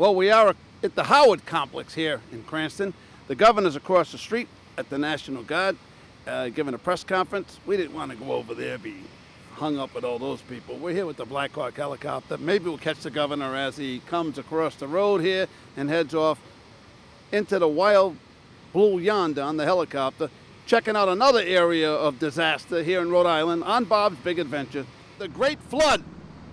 Well, we are at the Howard complex here in Cranston. The governor's across the street at the National Guard giving a press conference. We didn't want to go over there, be hung up with all those people. We're here with the Blackhawk helicopter. Maybe we'll catch the governor as he comes across the road here and heads off into the wild blue yonder on the helicopter, checking out another area of disaster here in Rhode Island on Bob's Big Adventure. The Great Flood,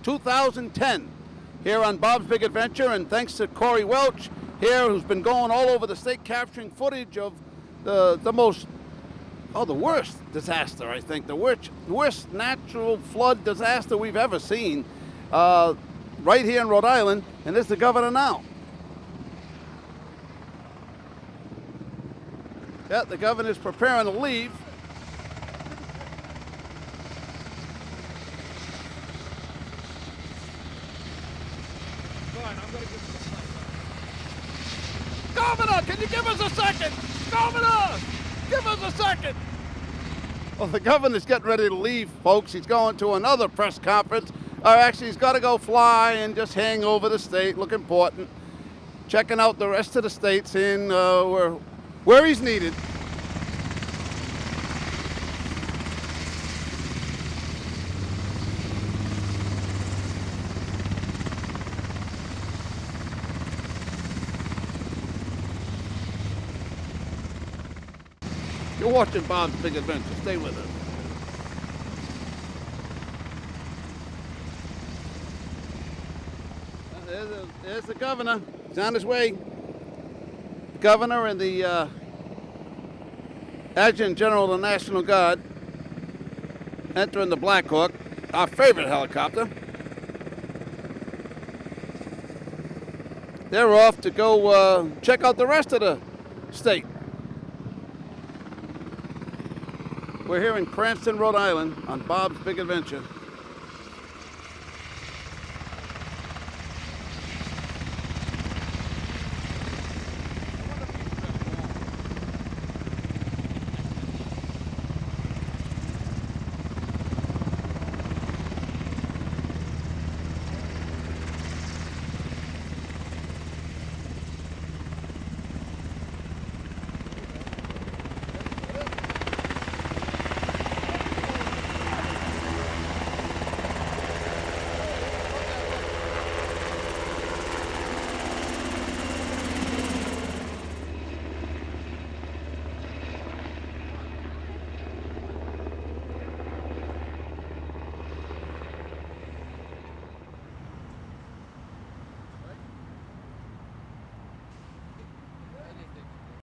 2010. Here on Bob's Big Adventure, and thanks to Corey Welch here, who's been going all over the state capturing footage of the worst disaster, I think, the worst natural flood disaster we've ever seen right here in Rhode Island, and there's the governor now. Yeah, the governor's preparing to leave. Governor, can you give us a second? Governor, give us a second. Well, the governor's getting ready to leave, folks. He's going to another press conference. Or actually, he's got to go fly and just hang over the state, look important. Checking out the rest of the states in where he's needed. You're watching Bob's Big Adventure. Stay with us. There's the governor. He's on his way. The governor and the Adjutant General of the National Guard entering the Blackhawk, our favorite helicopter. They're off to go check out the rest of the state. We're here in Cranston, Rhode Island on Bob's Big Adventure.